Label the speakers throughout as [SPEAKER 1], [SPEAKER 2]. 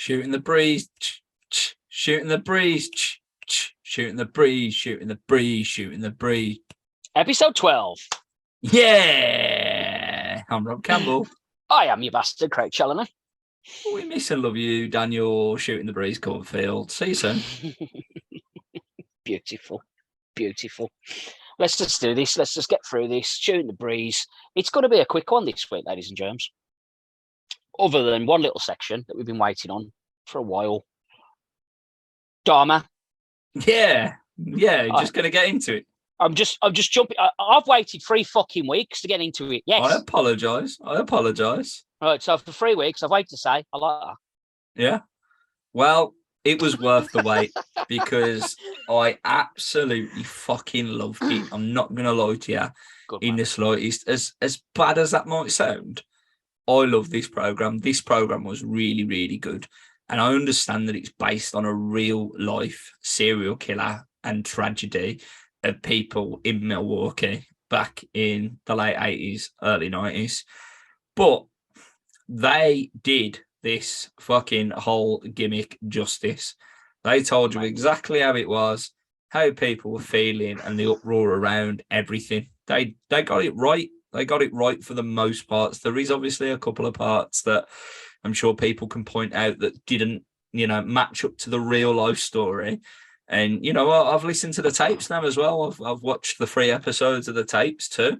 [SPEAKER 1] Shooting the breeze, shooting the breeze, shooting the breeze, shooting the breeze, shooting the breeze.
[SPEAKER 2] Episode 12.
[SPEAKER 1] Yeah! I'm Rob Campbell.
[SPEAKER 2] I am your bastard, Craig Challoner.
[SPEAKER 1] We miss and love you, Daniel, shooting the breeze, Cornfield. See you soon.
[SPEAKER 2] Beautiful. Beautiful. Let's just do this. Let's just get through this. Shooting the breeze. It's going to be a quick one this week, ladies and germs. Other than one little section that we've been waiting on for a while. Dharma.
[SPEAKER 1] Yeah. Just going to get into it.
[SPEAKER 2] I'm just jumping. I've waited 3 fucking weeks to get into it. Yes.
[SPEAKER 1] I apologise.
[SPEAKER 2] Right, so for 3 weeks, I've waited to say I like that.
[SPEAKER 1] Yeah. Well, it was worth the wait because I absolutely fucking loved it. I'm not going to lie to you.
[SPEAKER 2] Good,
[SPEAKER 1] in
[SPEAKER 2] man.
[SPEAKER 1] the slightest. As bad as that might sound, I love this program. This program was really, really good. And I understand that it's based on a real life serial killer and tragedy of people in Milwaukee back in the late 80s, early 90s. But they did this fucking whole gimmick justice. They told you exactly how it was, how people were feeling, and the uproar around everything. They got it right. They got it right for the most parts. There is obviously a couple of parts that I'm sure people can point out that didn't, match up to the real life story. And, I've listened to the tapes now as well. I've watched the 3 episodes of the tapes too.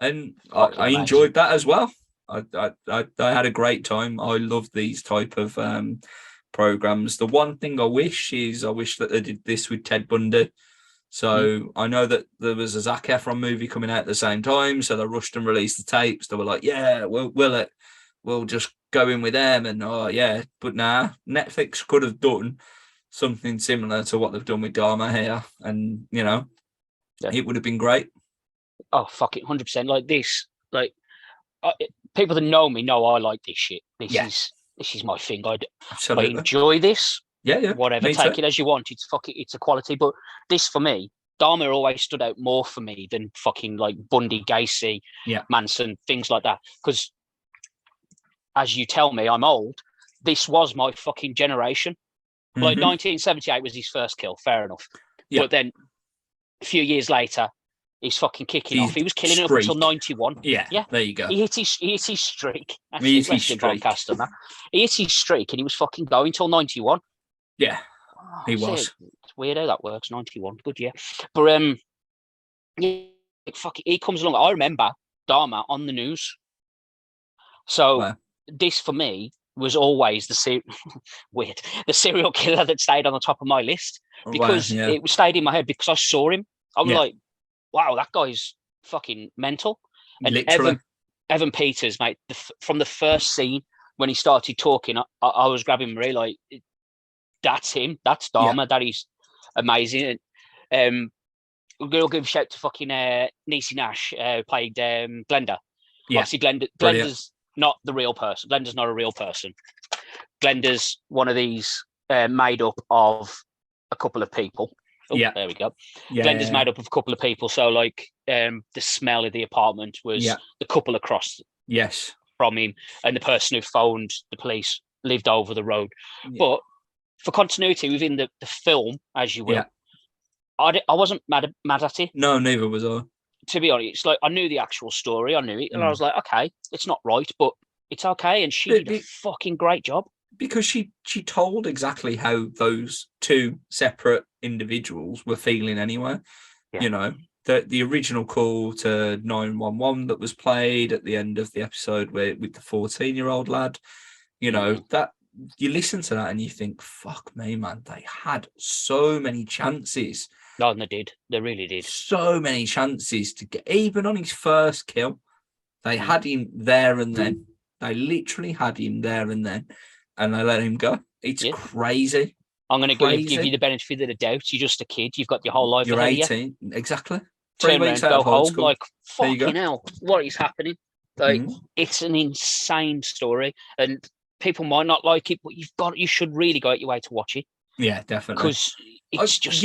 [SPEAKER 1] And I enjoyed that as well. I had a great time. I love these type of programs. The one thing I wish that they did this with Ted Bundy. So I know that there was a Zac Efron movie coming out at the same time, so they rushed and released the tapes. They were like, "Yeah, we'll just go in with them." And but nah, Netflix could have done something similar to what they've done with Dharma here, and it would have been great.
[SPEAKER 2] Oh fuck it, 100%. Like this, people that know me know I like this shit. This is my thing. I enjoy this.
[SPEAKER 1] Yeah.
[SPEAKER 2] Whatever, take it as you want. It's a quality. But this for me, Dharma always stood out more for me than fucking like Bundy, Gacy, Manson, things like that. Because as you tell me, I'm old. This was my fucking generation. Mm-hmm. Like 1978 was his first kill. Fair enough. Yeah. But then a few years later, he's fucking kicking off. He was killing it up until 91.
[SPEAKER 1] Yeah. There you go.
[SPEAKER 2] He hit his streak. Actually, he hit his streak. Podcast on that. He hit his streak and he was fucking going till 91.
[SPEAKER 1] Yeah, he was.
[SPEAKER 2] It's weird how that works. 91, good year. But he comes along. I remember Dharma on the news. So this for me was always the serial killer that stayed on the top of my list because it stayed in my head because I saw him. I'm like, wow, that guy's fucking mental. And
[SPEAKER 1] literally.
[SPEAKER 2] Evan Peters, mate, from the first scene when he started talking, I was grabbing Marie like. That's him. That's Dharma. That is amazing. And we're going to give a shout to fucking Niecy Nash, played Glenda. Yeah. Obviously, Glenda's not the real person. Glenda's not a real person. Glenda's one of these made up of a couple of people. Oh, there we go. Yeah, Glenda's made up of a couple of people. So, like, the smell of the apartment was the couple across from him, and the person who phoned the police lived over the road. Yeah. But for continuity within the film, as you will, I wasn't mad at it.
[SPEAKER 1] No, neither was I.
[SPEAKER 2] To be honest, like I knew the actual story, I knew it, and I was like, okay, it's not right, but it's okay. And she did a fucking great job
[SPEAKER 1] because she told exactly how those 2 separate individuals were feeling anyway. Yeah. The original call to 911 that was played at the end of the episode with the 14-year-old lad, that. You listen to that and you think, fuck me, man, they had so many chances.
[SPEAKER 2] No, and they did. They really did.
[SPEAKER 1] So many chances to get, even on his first kill, they had him there and then. They literally had him there and then, and they let him go. It's crazy.
[SPEAKER 2] I'm going to give you the benefit of the doubt. You're just a kid. You've got your whole life
[SPEAKER 1] You're
[SPEAKER 2] ahead
[SPEAKER 1] 18.
[SPEAKER 2] Of you.
[SPEAKER 1] Exactly.
[SPEAKER 2] 3 weeks out of home,
[SPEAKER 1] school.
[SPEAKER 2] like, fucking hell, what is happening? Like, it's an insane story, and people might not like it, but you should really go out your way to watch it.
[SPEAKER 1] Yeah, definitely.
[SPEAKER 2] Because it's just...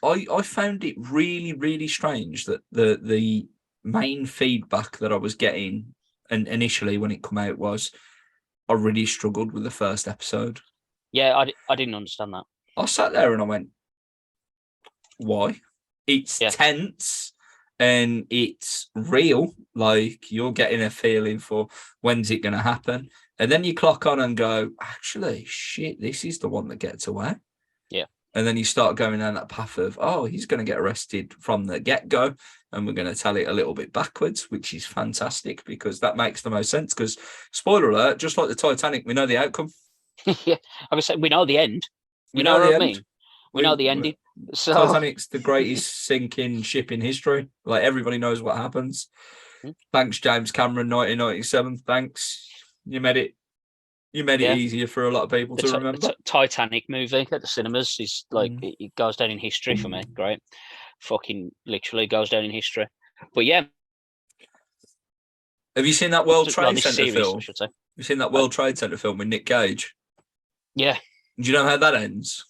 [SPEAKER 1] I found it really, really strange that the main feedback that I was getting and initially when it came out was I really struggled with the first episode.
[SPEAKER 2] Yeah, I didn't understand that.
[SPEAKER 1] I sat there and I went, why? It's
[SPEAKER 2] Yeah.
[SPEAKER 1] tense and it's real. Like you're getting a feeling for when's it going to happen. And then you clock on and go, actually, shit, this is the one that gets away.
[SPEAKER 2] Yeah.
[SPEAKER 1] And then you start going down that path of, oh, he's going to get arrested from the get-go. And we're going to tell it a little bit backwards, which is fantastic because that makes the most sense. Because, spoiler alert, just like the Titanic, we know the outcome.
[SPEAKER 2] Yeah. I was saying, we know the end.
[SPEAKER 1] We
[SPEAKER 2] You
[SPEAKER 1] know
[SPEAKER 2] know
[SPEAKER 1] the
[SPEAKER 2] what I
[SPEAKER 1] end.
[SPEAKER 2] mean? We know the ending. So
[SPEAKER 1] Titanic's the greatest sinking ship in history. Like everybody knows what happens. Thanks, James Cameron, 1997. Thanks. You made it easier for a lot of people to remember.
[SPEAKER 2] The Titanic movie at the cinemas is like it goes down in history for me. Great, fucking literally goes down in history. But yeah,
[SPEAKER 1] have you seen that World Trade
[SPEAKER 2] Center
[SPEAKER 1] film?
[SPEAKER 2] I should say.
[SPEAKER 1] Have you seen that World Trade Center film with Nick Cage?
[SPEAKER 2] Yeah.
[SPEAKER 1] Do you know how that ends?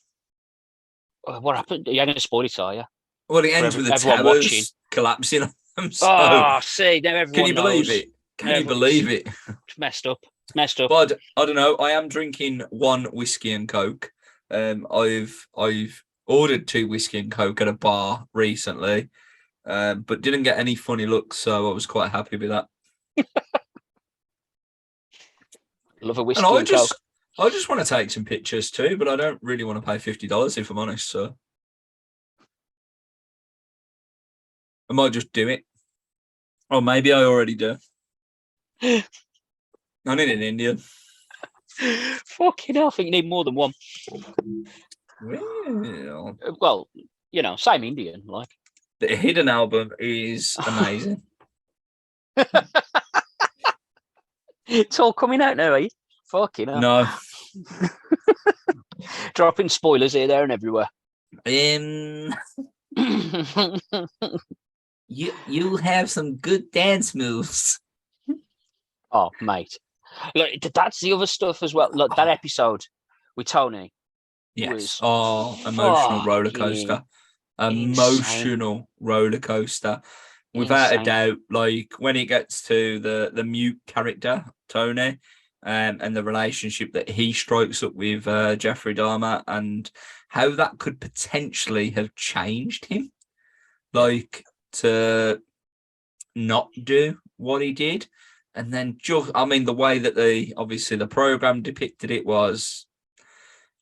[SPEAKER 2] What happened? You're going to spoil it, are you?
[SPEAKER 1] Well, it ends with the towers collapsing on them. So,
[SPEAKER 2] see, now everyone
[SPEAKER 1] can you believe
[SPEAKER 2] knows.
[SPEAKER 1] it? Can you believe it?
[SPEAKER 2] It's messed up. It's messed up.
[SPEAKER 1] But I don't know. I am drinking one whiskey and coke. I've ordered 2 whiskey and coke at a bar recently, but didn't get any funny looks, so I was quite happy with that.
[SPEAKER 2] Love a whiskey and coke.
[SPEAKER 1] I just want to take some pictures too, but I don't really want to pay $50 if I'm honest. So I might just do it, or maybe I already do. I need an Indian.
[SPEAKER 2] Fucking hell, I think you need more than one. Well, you know, same Indian. Like
[SPEAKER 1] the Hidden album is amazing.
[SPEAKER 2] It's all coming out now, are you? Fucking hell.
[SPEAKER 1] No.
[SPEAKER 2] Dropping spoilers here, there, and everywhere.
[SPEAKER 1] You have some good dance moves.
[SPEAKER 2] Oh, mate. Look, that's the other stuff as well. Look, that episode with Tony.
[SPEAKER 1] Yes. Emotional roller coaster. Emotional roller coaster. Without a doubt, like when it gets to the mute character, Tony, and the relationship that he strikes up with Jeffrey Dahmer and how that could potentially have changed him. Like to not do what he did. And then the way that the program depicted it was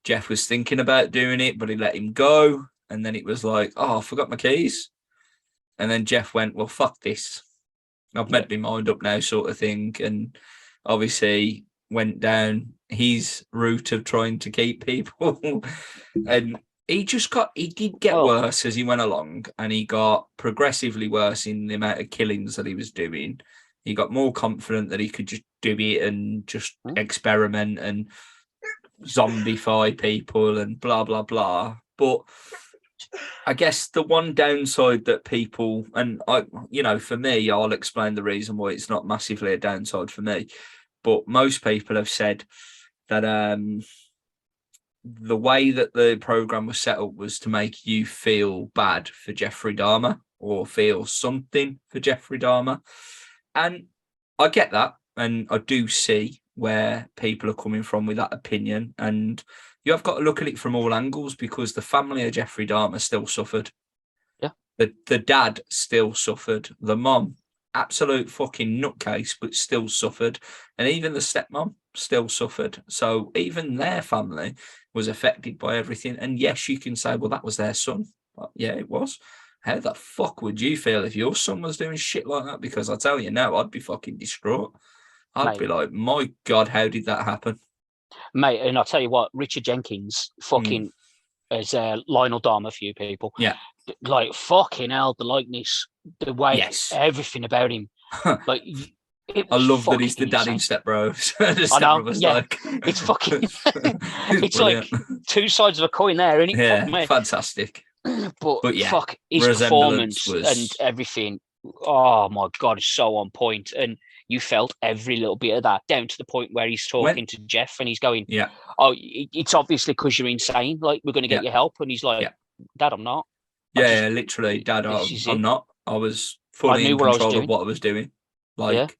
[SPEAKER 1] Jeff was thinking about doing it, but he let him go. And then it was like, oh, I forgot my keys. And then Jeff went, well, fuck this. I've made my mind up now, sort of thing. And obviously went down his route of trying to keep people. And he did get worse as he went along. And he got progressively worse in the amount of killings that he was doing. He got more confident that he could just do it and just experiment and zombify people and blah, blah, blah. But I guess the one downside that people, and for me, I'll explain the reason why it's not massively a downside for me, but most people have said that the way that the program was set up was to make you feel bad for Jeffrey Dahmer or feel something for Jeffrey Dahmer. And I get that. And I do see where people are coming from with that opinion. And you have got to look at it from all angles because the family of Jeffrey Dahmer still suffered.
[SPEAKER 2] Yeah.
[SPEAKER 1] The dad still suffered. The mom, absolute fucking nutcase, but still suffered. And even the stepmom still suffered. So even their family was affected by everything. And yes, you can say, well, that was their son. But yeah, it was. How the fuck would you feel if your son was doing shit like that? Because I tell you now, I'd be fucking distraught. I'd be like, my God, how did that happen?
[SPEAKER 2] Mate, and I'll tell you what, Richard Jenkins fucking is Lionel Dahmer for you people.
[SPEAKER 1] Yeah.
[SPEAKER 2] Like, fucking hell, the likeness, the way, everything about him. Like,
[SPEAKER 1] I love that he's the dad in Step Bros.
[SPEAKER 2] I know, it's fucking, it's like 2 sides of a coin there, isn't it?
[SPEAKER 1] Yeah, fantastic.
[SPEAKER 2] But yeah, fuck, his performance and everything, oh my God, is so on point. And you felt every little bit of that down to the point where he's talking to Jeff and he's going, oh, it's obviously because you're insane. Like, we're going to get you help. And he's like, Dad, I'm not.
[SPEAKER 1] Literally, Dad, I'm not. I was fully in control of what I was doing. Like,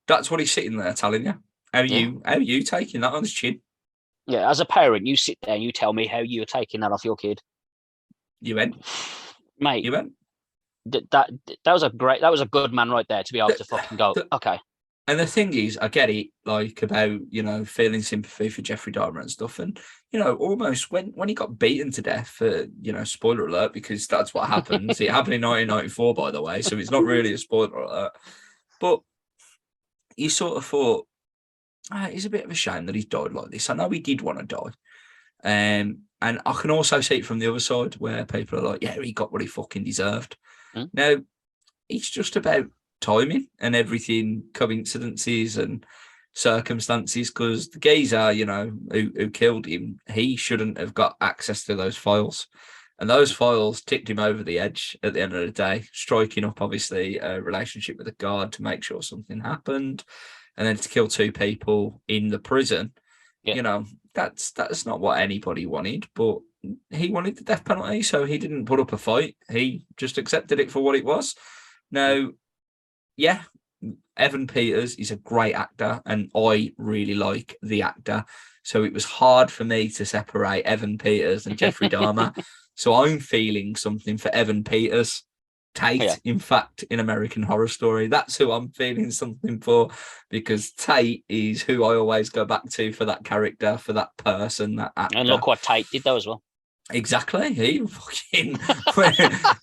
[SPEAKER 1] that's what he's sitting there telling you. How are you taking that on his chin?
[SPEAKER 2] Yeah, as a parent, you sit there and you tell me how you're taking that off your kid,
[SPEAKER 1] You went,
[SPEAKER 2] mate.
[SPEAKER 1] you went.
[SPEAKER 2] That was a good man right there to be able
[SPEAKER 1] The,
[SPEAKER 2] to fucking go,
[SPEAKER 1] the,
[SPEAKER 2] okay.
[SPEAKER 1] and the thing is, I get it, like about feeling sympathy for Jeffrey Dahmer and stuff, and almost when he got beaten to death for spoiler alert, because that's what happens. It happened in 1994, by the way, so it's not really a spoiler alert. But you sort of thought, it's a bit of a shame that he's died like this. I know he did want to die. And I can also see it from the other side where people are like, yeah, he got what he fucking deserved.
[SPEAKER 2] Mm.
[SPEAKER 1] Now, it's just about timing and everything, coincidences and circumstances, because the geezer, who killed him, he shouldn't have got access to those files. And those files tipped him over the edge at the end of the day, striking up, obviously, a relationship with a guard to make sure something happened. And then to kill two people in the prison, that's not what anybody wanted. But he wanted the death penalty, so he didn't put up a fight. He just accepted it for what it was. Now, yeah, Evan Peters is a great actor, and I really like the actor. So it was hard for me to separate Evan Peters and Jeffrey Dahmer. So I'm feeling something for Evan Peters. Tate, in fact, in American Horror Story. That's who I'm feeling something for, because Tate is who I always go back to for that character, for that person, that actor.
[SPEAKER 2] And look what Tate did though as well.
[SPEAKER 1] Exactly. He fucking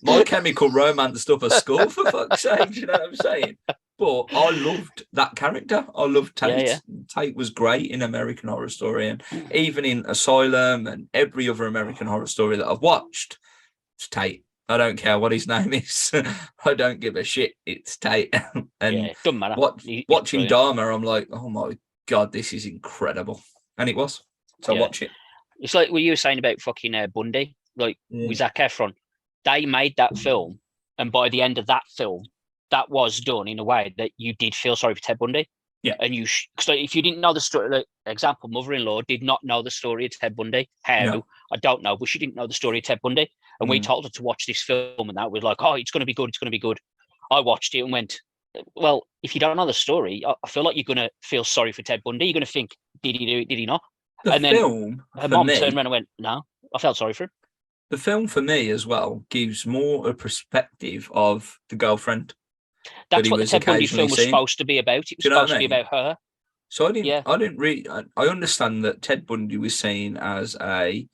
[SPEAKER 1] My Chemical Romance stuff at school, for fuck's sake. You know what I'm saying? But I loved that character. I loved Tate.
[SPEAKER 2] Yeah.
[SPEAKER 1] Tate was great in American Horror Story, and even in Asylum and every other American Horror Story that I've watched, it's Tate. I don't care what his name is. I don't give a shit. It's Tate. And
[SPEAKER 2] it doesn't matter.
[SPEAKER 1] Watching Dahmer, I'm like, oh my God, this is incredible. And it was. So watch it.
[SPEAKER 2] It's like what you were saying about fucking Bundy, like with Zac Efron. They made that film, and by the end of that film, that was done in a way that you did feel sorry for Ted Bundy.
[SPEAKER 1] Yeah.
[SPEAKER 2] And so if you didn't know the story, like example, mother-in-law did not know the story of Ted Bundy. How? No. I don't know, but she didn't know the story of Ted Bundy. And we told her to watch this film, and that was like, oh, it's going to be good. It's going to be good. I watched it and went, well, if you don't know the story, I feel like you're going to feel sorry for Ted Bundy. You're going to think, did he do it? Did he not?
[SPEAKER 1] And then
[SPEAKER 2] her mom turned around and went, no, I felt sorry for him.
[SPEAKER 1] The film for me as well gives more a perspective of the girlfriend.
[SPEAKER 2] That's what the Ted Bundy film was supposed to be about. It was supposed to be about her.
[SPEAKER 1] So I understand that Ted Bundy was seen as a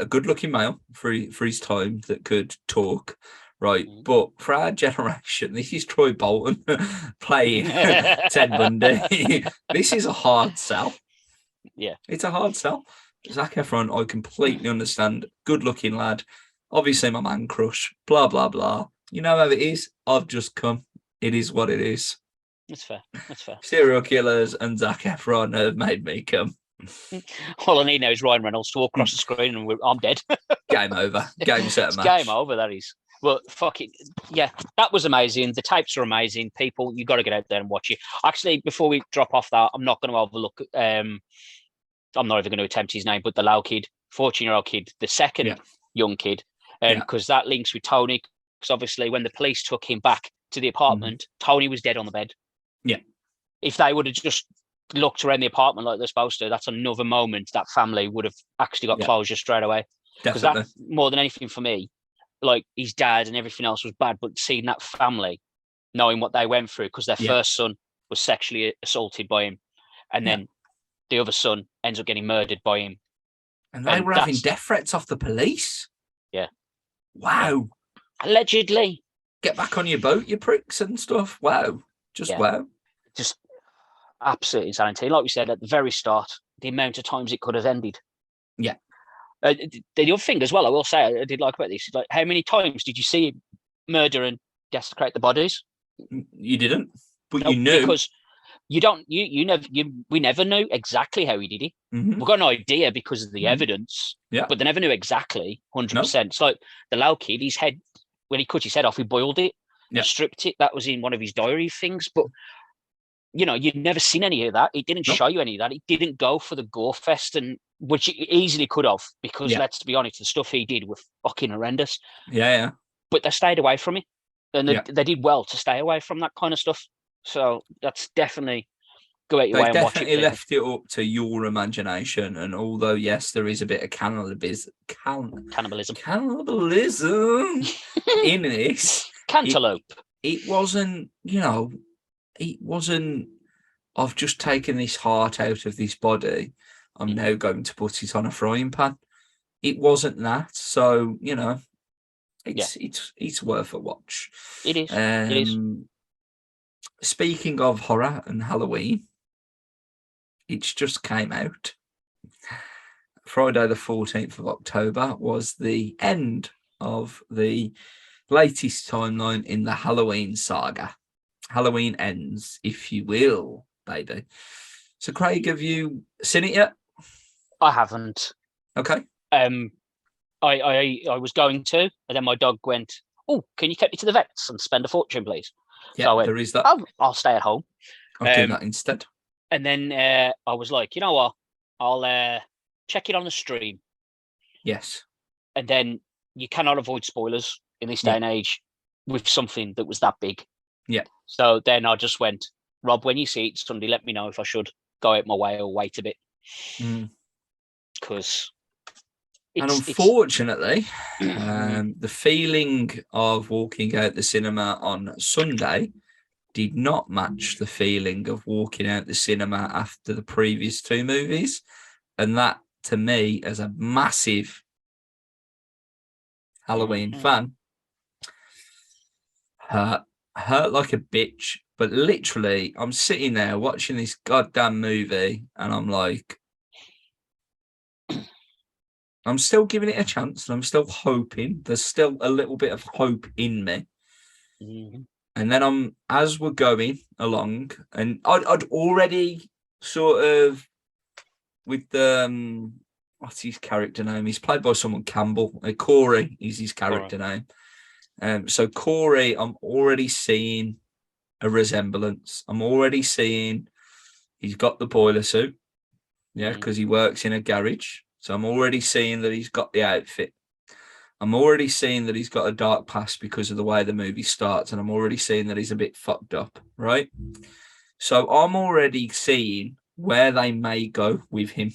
[SPEAKER 1] good-looking male for his time that could talk, right? But for our generation, this is Troy Bolton playing Ted Bundy. This is a hard sell.
[SPEAKER 2] Yeah,
[SPEAKER 1] it's a hard sell. Zac Efron, I completely understand. Good-looking lad, obviously my man crush. Blah blah blah. You know how it is. I've just come. It is what it is.
[SPEAKER 2] That's fair.
[SPEAKER 1] Serial killers and Zac Efron have made me come.
[SPEAKER 2] All I need now is Ryan Reynolds to walk across the screen and I'm dead.
[SPEAKER 1] Game over. Game set match.
[SPEAKER 2] Game over, that is. Well, fuck it. Yeah, that was amazing. The tapes are amazing. People, you got to get out there and watch it. Actually, before we drop off that, I'm not going to overlook. I'm not even going to attempt his name, but the Lau kid, 14-year-old kid, the second young kid, because that links with Tony. Because obviously, when the police took him back to the apartment, Tony was dead on the bed.
[SPEAKER 1] Yeah.
[SPEAKER 2] If they would have just looked around the apartment like they're supposed to, that's another moment that family would have actually got closure straight away. Because that, more than anything for me, like his dad and everything else was bad, but seeing that family, knowing what they went through, because their first son was sexually assaulted by him, and then the other son ends up getting murdered by him.
[SPEAKER 1] And they were having death threats off the police?
[SPEAKER 2] Yeah.
[SPEAKER 1] Wow.
[SPEAKER 2] Allegedly.
[SPEAKER 1] Get back on your boat, you pricks, and stuff. Wow. Wow.
[SPEAKER 2] Just absolute insanity. Like we said at the very start, the amount of times it could have ended.
[SPEAKER 1] Yeah.
[SPEAKER 2] The other thing as well, I will say, I did like about this, is like, how many times did you see him murder and desecrate the bodies?
[SPEAKER 1] You didn't, but you knew.
[SPEAKER 2] Because you don't, we never knew exactly how he did it.
[SPEAKER 1] Mm-hmm.
[SPEAKER 2] We got an idea because of the evidence, but they never knew exactly 100%. It's like the Lau kid, his head, when he cut his head off, he boiled it and stripped it. That was in one of his diary things. But, you'd never seen any of that. It didn't show you any of that. It didn't go for the gore fest, and which it easily could have, because let's be honest, the stuff he did was fucking horrendous.
[SPEAKER 1] Yeah.
[SPEAKER 2] But they stayed away from it. And they did well to stay away from that kind of stuff. So that's definitely go out your way
[SPEAKER 1] They've
[SPEAKER 2] and watch it.
[SPEAKER 1] definitely left it up to your imagination. And although, yes, there is a bit of
[SPEAKER 2] Cannibalism.
[SPEAKER 1] cannibalism in this,
[SPEAKER 2] Cantaloupe.
[SPEAKER 1] it wasn't, it wasn't, I've just taken this heart out of this body. I'm now going to put it on a frying pan. It wasn't that. So, it's worth a watch.
[SPEAKER 2] It is. It is.
[SPEAKER 1] Speaking of horror and Halloween, it's just came out. Friday the 14th of October was the end of the latest timeline in the Halloween saga. Halloween ends, if you will, baby. So, Craig, have you seen it yet?
[SPEAKER 2] I haven't.
[SPEAKER 1] Okay.
[SPEAKER 2] I was going to, and then my dog went, "Oh, can you take me to the vets and spend a fortune, please?"
[SPEAKER 1] Yeah,
[SPEAKER 2] so I went,
[SPEAKER 1] there is that.
[SPEAKER 2] I'll stay at home.
[SPEAKER 1] I'll do that instead.
[SPEAKER 2] And then I was like, you know what? I'll check it on the stream.
[SPEAKER 1] Yes.
[SPEAKER 2] And then you cannot avoid spoilers in this day and age with something that was that big.
[SPEAKER 1] Yeah.
[SPEAKER 2] So then I just went, Rob, when you see it Sunday, let me know if I should go out my way or wait a bit. Because
[SPEAKER 1] and unfortunately, the feeling of walking out the cinema on Sunday did not match the feeling of walking out the cinema after the previous two movies. And that, to me, as a massive Halloween fan, hurt like a bitch. But literally, I'm sitting there watching this goddamn movie and I'm like, I'm still giving it a chance and I'm still hoping. There's still a little bit of hope in me. And then as we're going along, and I'd already sort of, with the, what's his character name? He's played by someone Campbell. Corey is his character name. So Corey, I'm already seeing a resemblance. I'm already seeing he's got the boiler suit, because he works in a garage. So I'm already seeing that he's got the outfit. I'm already seeing that he's got a dark past because of the way the movie starts, and I'm already seeing that he's a bit fucked up, right? So I'm already seeing where they may go with him.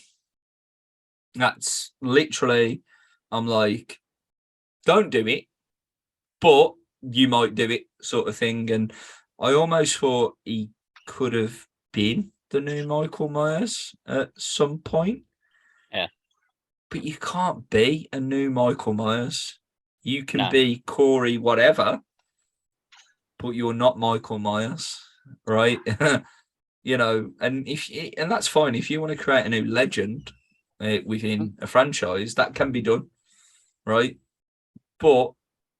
[SPEAKER 1] That's literally, I'm like, don't do it, but you might do it, sort of thing. And I almost thought he could have been the new Michael Myers at some point.
[SPEAKER 2] Yeah.
[SPEAKER 1] But you can't be a new Michael Myers. You can be Corey whatever, but you're not Michael Myers, right? And that's fine. If you want to create a new legend within a franchise, that can be done, right? But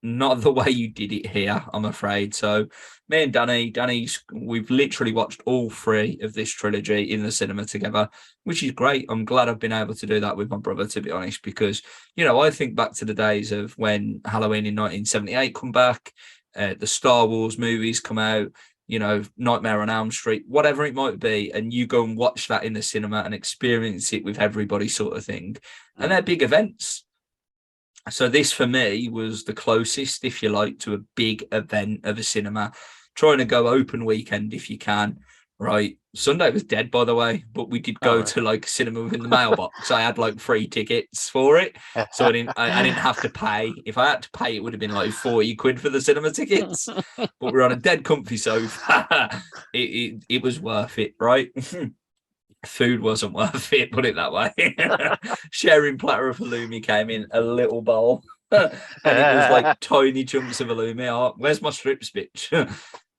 [SPEAKER 1] not the way you did it here, I'm afraid. So me and Danny's, we've literally watched all three of this trilogy in the cinema together, which is great. I'm glad I've been able to do that with my brother, to be honest, because, I think back to the days of when Halloween in 1978 come back, the Star Wars movies come out, Nightmare on Elm Street, whatever it might be, and you go and watch that in the cinema and experience it with everybody, sort of thing. And they're big events. So this, for me, was the closest, if you like, to a big event of a cinema. Trying to go open weekend if you can, right? Sunday was dead, by the way, but we did go to like cinema within the mailbox. I had like 3 tickets for it, so I didn't have to pay. If I had to pay, it would have been like 40 quid for the cinema tickets. But we're on a dead comfy sofa. It was worth it, right? Food wasn't worth it, put it that way. Sharing platter of halloumi came in a little bowl, and it was like tiny chunks of halloumi. Oh, where's my strips, bitch?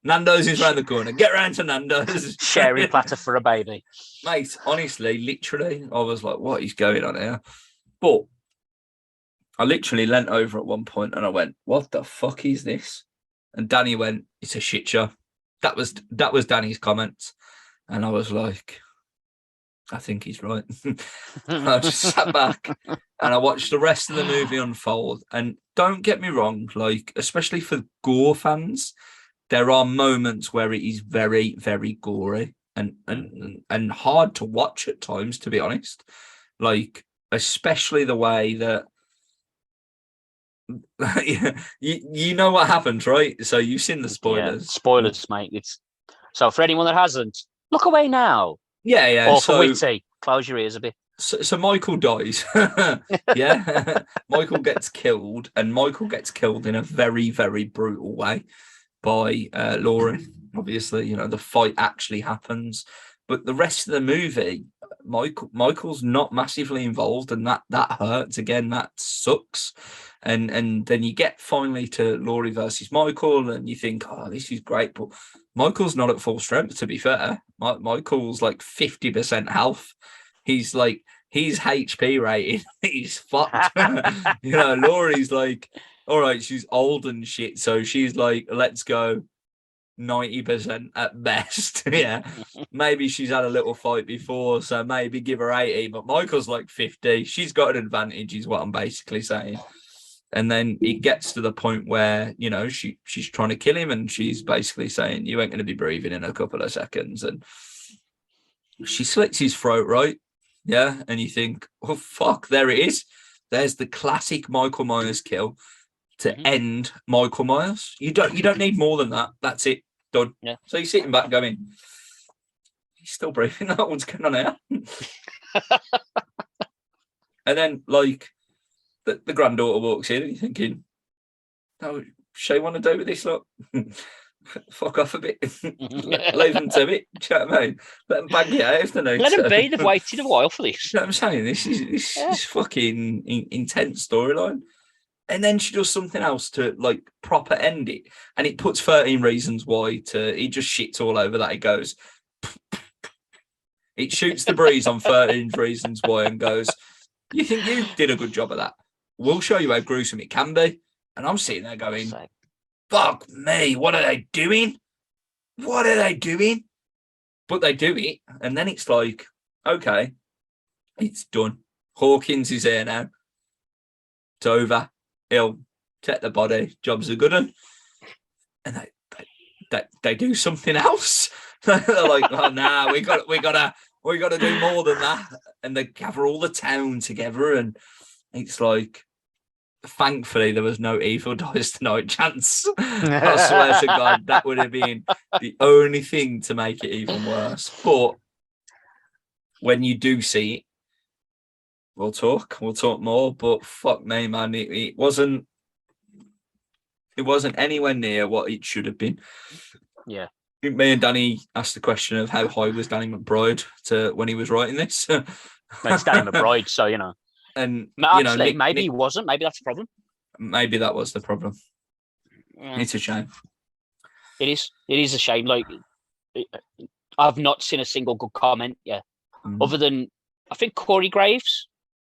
[SPEAKER 1] Nando's is round the corner. Get round to Nando's.
[SPEAKER 2] Sharing platter for a baby.
[SPEAKER 1] Mate, honestly, literally, I was like, what is going on here? But I literally leant over at one point and I went, what the fuck is this? And Danny went, it's a shit show. That was Danny's comments. And I was like, I think he's right. I just sat back and I watched the rest of the movie unfold. And don't get me wrong, like, especially for gore fans, there are moments where it is very, very gory and hard to watch at times, to be honest. Like, especially the way that you know what happens, right? So you've seen the spoilers.
[SPEAKER 2] Spoilers, mate. So for anyone that hasn't, Look away now.
[SPEAKER 1] Yeah, yeah.
[SPEAKER 2] Or for Witty, close your ears a bit.
[SPEAKER 1] So Michael dies. Yeah. Michael gets killed, and Michael gets killed in a very, very brutal way by Laurie. Obviously, you know, the fight actually happens. But the rest of the movie, Michael's not massively involved, and that hurts. Again, that sucks. And then you get finally to Laurie versus Michael, and you think, oh, this is great. But Michael's not at full strength, to be fair. Michael's like 50% health. He's like, his HP rating, he's fucked. You know, Laurie's like, all right, she's old and shit. So she's like, let's go 90% at best. Yeah. Maybe she's had a little fight before, so maybe give her 80, but Michael's like 50. She's got an advantage, is what I'm basically saying. And then it gets to the point where, you know, she's trying to kill him, and she's basically saying, you ain't going to be breathing in a couple of seconds. And she slits his throat, right? Yeah. And you think, oh, fuck, there it is. There's the classic Michael Myers kill to end Michael Myers. You don't need more than that. That's it. Done.
[SPEAKER 2] Yeah.
[SPEAKER 1] So you're sitting back going, he's still breathing. That one's going on here. And then, like, the granddaughter walks in, and you're thinking, oh, Shay want to do with this? Look, fuck off a bit. Leave them to it. Do you know what I mean? Let them bang it out if they need
[SPEAKER 2] Let them
[SPEAKER 1] to.
[SPEAKER 2] be. They've waited a while for this.
[SPEAKER 1] You know what I'm saying? This is fucking intense storyline. And then she does something else to like proper end it. And it puts 13 reasons why to, he just shits all over that. It goes, it shoots the breeze on 13 reasons why and goes, you think you did a good job of that? We'll show you how gruesome it can be. And I'm sitting there going, fuck me, what are they doing? What are they doing? But they do it. And then it's like, okay, it's done. Hawkins is here now. It's over. He'll take the body. Job's a good one. And they do something else. They're like, oh nah, we gotta do more than that. And they gather all the town together, and it's like, thankfully there was no evil dies tonight chance. I swear to God, that would have been the only thing to make it even worse. But when you do see it, we'll talk more. But fuck me, man, it wasn't anywhere near what it should have been.
[SPEAKER 2] Yeah.
[SPEAKER 1] Me and Danny asked the question of how high was Danny McBride to when he was writing this.
[SPEAKER 2] It's Danny McBride, so you know.
[SPEAKER 1] And
[SPEAKER 2] actually, maybe he wasn't. Maybe that's the problem.
[SPEAKER 1] Maybe that was the problem. It's a shame.
[SPEAKER 2] It is. It is a shame. Like, I've not seen a single good comment yet, other than I think Corey Graves.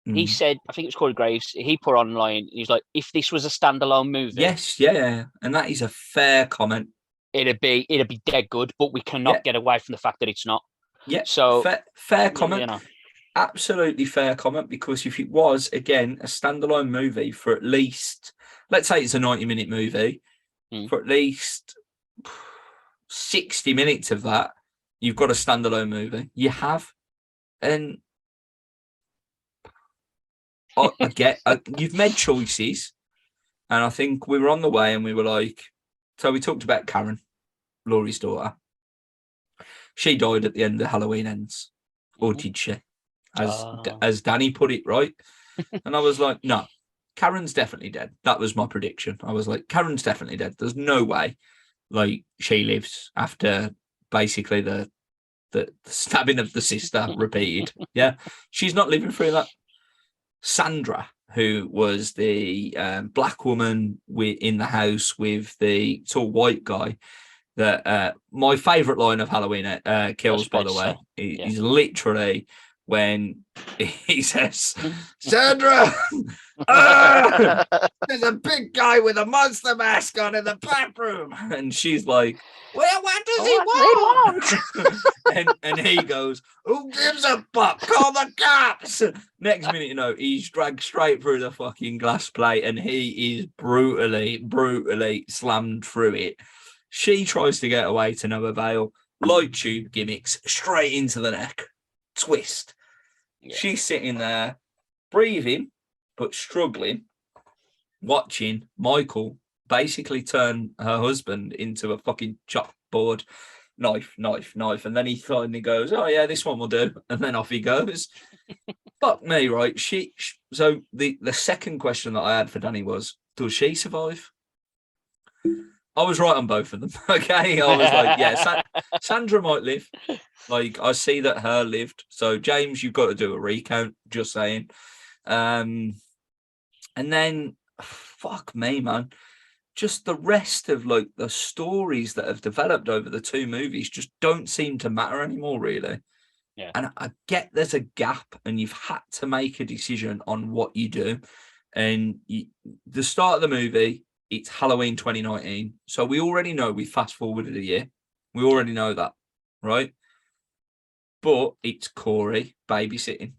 [SPEAKER 2] He said, I think it was Corey Graves. He put online. He's like, if this was a standalone movie,
[SPEAKER 1] yes, yeah, and that is a fair comment.
[SPEAKER 2] It'd be dead good, but we cannot get away from the fact that it's not.
[SPEAKER 1] Yeah.
[SPEAKER 2] So
[SPEAKER 1] fair comment.
[SPEAKER 2] You know.
[SPEAKER 1] Absolutely fair comment, because if it was, again, a standalone movie for at least, let's say it's a 90-minute movie, for at least 60 minutes of that, you've got a standalone movie. You have. And I get, you've made choices. And I think we were on the way and we were like, so we talked about Karen, Laurie's daughter. She died at the end of Halloween Ends. Or did she? As Danny put it, right? And I was like, no, Karen's definitely dead. That was my prediction. I was like, Karen's definitely dead. There's no way like she lives after basically the stabbing of the sister repeated. Yeah. She's not living through that. Sandra, who was the black woman in the house with the tall white guy, that my favourite line of Halloween Kills, by the way, is literally when he says, Sandra, there's a big guy with a monster mask on in the bathroom. And she's like, well, what does he want? and he goes, who gives a fuck? Call the cops. Next minute, you know, he's dragged straight through the fucking glass plate and he is brutally slammed through it. She tries to get away to no avail. Light tube gimmicks straight into the neck. Twist. Yeah. She's sitting there, breathing, but struggling, watching Michael basically turn her husband into a fucking chalkboard. knife, knife, knife. And then he finally goes, oh, yeah, this one will do. And then off he goes. Fuck me, right? So the second question that I had for Danny was, does she survive? I was right on both of them. Okay. I was like, yeah, Sandra might live. Like, I see that her lived. So, James, you've got to do a recount, just saying. And then, fuck me, man. Just the rest of like the stories that have developed over the two movies just don't seem to matter anymore, really.
[SPEAKER 2] Yeah.
[SPEAKER 1] And I get there's a gap and you've had to make a decision on what you do. And the start of the movie, it's Halloween 2019. So we already know we fast forwarded a year. We already know that, right? But it's Corey babysitting.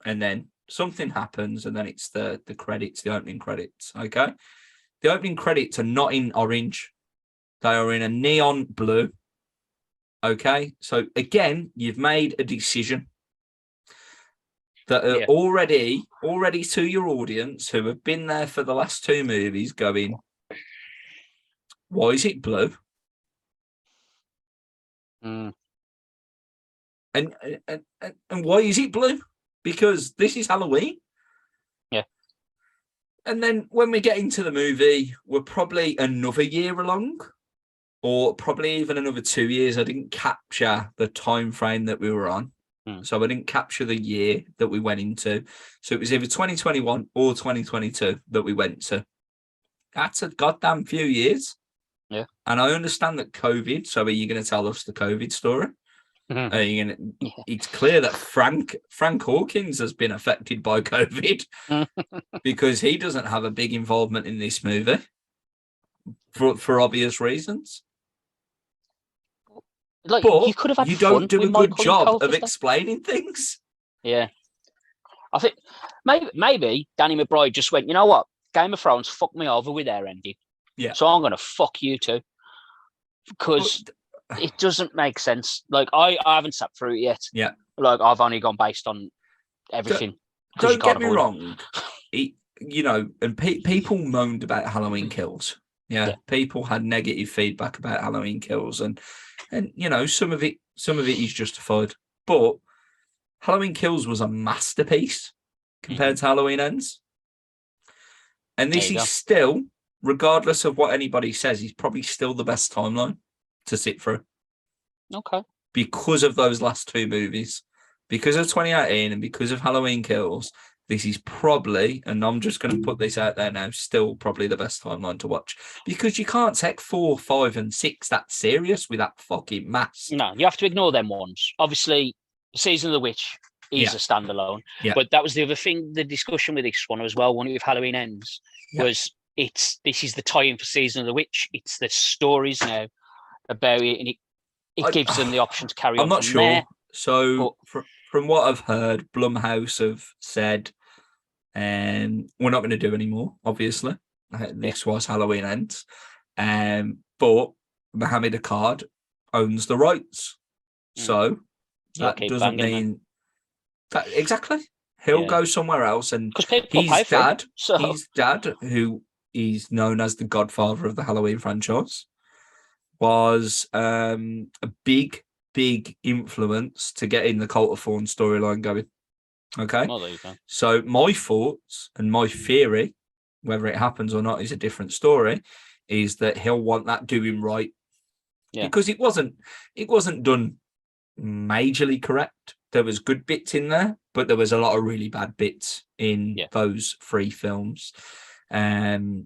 [SPEAKER 1] And then something happens and then it's the credits, the opening credits, okay? The opening credits are not in orange. They are in a neon blue. Okay. So again, you've made a decision that are already to your audience who have been there for the last two movies going, why is it blue?
[SPEAKER 2] Mm.
[SPEAKER 1] And why is it blue? Because this is Halloween.
[SPEAKER 2] Yeah.
[SPEAKER 1] And then when we get into the movie, we're probably another year along, or probably even another 2 years. I didn't capture the time frame that we were on. So I didn't capture the year that we went into. So it was either 2021 or 2022 that we went to. That's a goddamn few years.
[SPEAKER 2] Yeah.
[SPEAKER 1] And I understand that COVID, so are you going to tell us the COVID story? Are you gonna, It's clear that Frank Hawkins has been affected by COVID because he doesn't have a big involvement in this movie for obvious reasons.
[SPEAKER 2] Like,
[SPEAKER 1] but
[SPEAKER 2] you could have had
[SPEAKER 1] you
[SPEAKER 2] fun
[SPEAKER 1] don't do
[SPEAKER 2] with
[SPEAKER 1] a good
[SPEAKER 2] Michael
[SPEAKER 1] job of explaining things.
[SPEAKER 2] Yeah. I think maybe Danny McBride just went, you know what? Game of Thrones fucked me over with their ending.
[SPEAKER 1] Yeah.
[SPEAKER 2] So I'm going to fuck you too. Because it doesn't make sense. Like, I haven't sat through it yet.
[SPEAKER 1] Yeah.
[SPEAKER 2] Like, I've only gone based on everything.
[SPEAKER 1] Don't get me wrong. And people moaned about Halloween Kills. Yeah. People had negative feedback about Halloween Kills. And some of it is justified. But Halloween Kills was a masterpiece compared to Halloween Ends. And this is still, regardless of what anybody says, is probably still the best timeline to sit through.
[SPEAKER 2] Okay.
[SPEAKER 1] Because of those last two movies, because of 2018 and because of Halloween Kills, this is probably, and I'm just going to put this out there now, still probably the best timeline to watch. Because you can't take 4, 5, and 6 that serious with that fucking mask.
[SPEAKER 2] No, you have to ignore them ones. Obviously, Season of the Witch is a standalone.
[SPEAKER 1] Yeah.
[SPEAKER 2] But that was the other thing, the discussion with this one as well, one with Halloween Ends, was this is the tie-in for Season of the Witch. It's the stories now about it, and it gives them the option to carry on.
[SPEAKER 1] I'm not sure.
[SPEAKER 2] There,
[SPEAKER 1] so from what I've heard, Blumhouse have said, we're not going to do anymore, obviously. This was Halloween Ends. But Mohammed Akkad owns the rights. So that doesn't mean that exactly. He'll go somewhere else, and his dad, who is known as the godfather of the Halloween franchise, was a big influence to getting the Cult of Thorns storyline going. Okay.
[SPEAKER 2] Well, there you go.
[SPEAKER 1] So my thoughts and my theory, whether it happens or not is a different story, is that he'll want that doing right. Yeah. Because it wasn't done majorly correct. There was good bits in there, but there was a lot of really bad bits in those 3 films. Tommy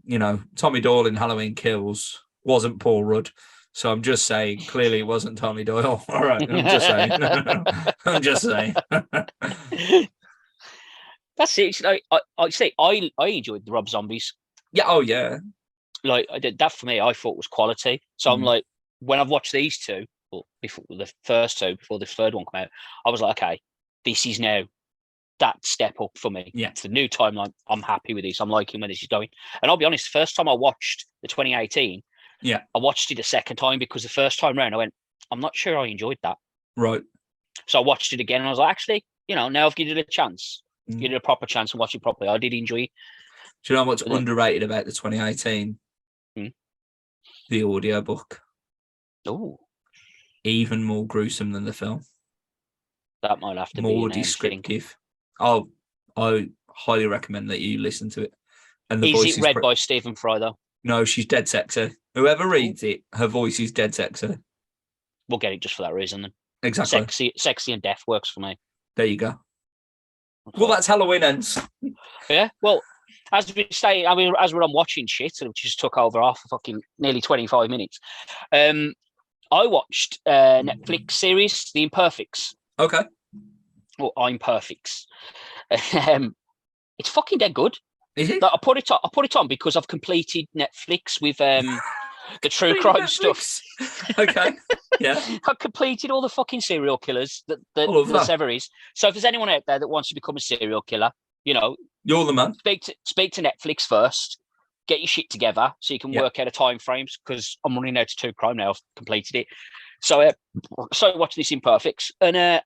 [SPEAKER 1] Doyle in Halloween Kills wasn't Paul Rudd. So I'm just saying, clearly it wasn't Tommy Doyle. All right, I'm just saying. I'm just saying.
[SPEAKER 2] That's it. Like, I enjoyed the Rob Zombies.
[SPEAKER 1] Yeah. Oh yeah.
[SPEAKER 2] Like I did that for me. I thought was quality. So I'm like, when I've watched these two, or before the first two, before this third one came out, I was like, okay, this is now that step up for me.
[SPEAKER 1] Yeah.
[SPEAKER 2] It's the new timeline. I'm happy with this. I'm liking where this is going. And I'll be honest, the first time I watched the 2018. I watched it a second time because the first time round I went, I'm not sure I enjoyed that.
[SPEAKER 1] Right.
[SPEAKER 2] So I watched it again and I was like, actually, now I've given it a chance. Give it a proper chance and watch it properly. I did enjoy it.
[SPEAKER 1] Do you know what's underrated about the 2018? The audiobook.
[SPEAKER 2] Oh.
[SPEAKER 1] even more gruesome than the film.
[SPEAKER 2] That might have to
[SPEAKER 1] More
[SPEAKER 2] be an
[SPEAKER 1] descriptive. Oh, I highly recommend that you listen to it. And the
[SPEAKER 2] Is
[SPEAKER 1] voice
[SPEAKER 2] it
[SPEAKER 1] is
[SPEAKER 2] read by Stephen Fry though?
[SPEAKER 1] No, she's dead sexy. Whoever reads it, her voice is dead sexy.
[SPEAKER 2] We'll get it just for that reason then.
[SPEAKER 1] Exactly.
[SPEAKER 2] Sexy and deaf works for me.
[SPEAKER 1] There you go. Well, that's Halloween ends.
[SPEAKER 2] Yeah. Well, as we say, I mean, as we're on watching shit, which just took over half fucking nearly 25 minutes. I watched Netflix series, The Imperfects.
[SPEAKER 1] Okay.
[SPEAKER 2] Or Imperfects. It's fucking dead good.
[SPEAKER 1] Is it?
[SPEAKER 2] I put it on because I've completed Netflix with the true crime stuff.
[SPEAKER 1] Okay. Yeah.
[SPEAKER 2] I've completed all the fucking serial killers that ever is. So if there's anyone out there that wants to become a serial killer, you know,
[SPEAKER 1] you're the man.
[SPEAKER 2] Speak to Netflix first. Get your shit together so you can work out a time frames because I'm running out of true crime now. I've completed it. So I watch this Imperfects and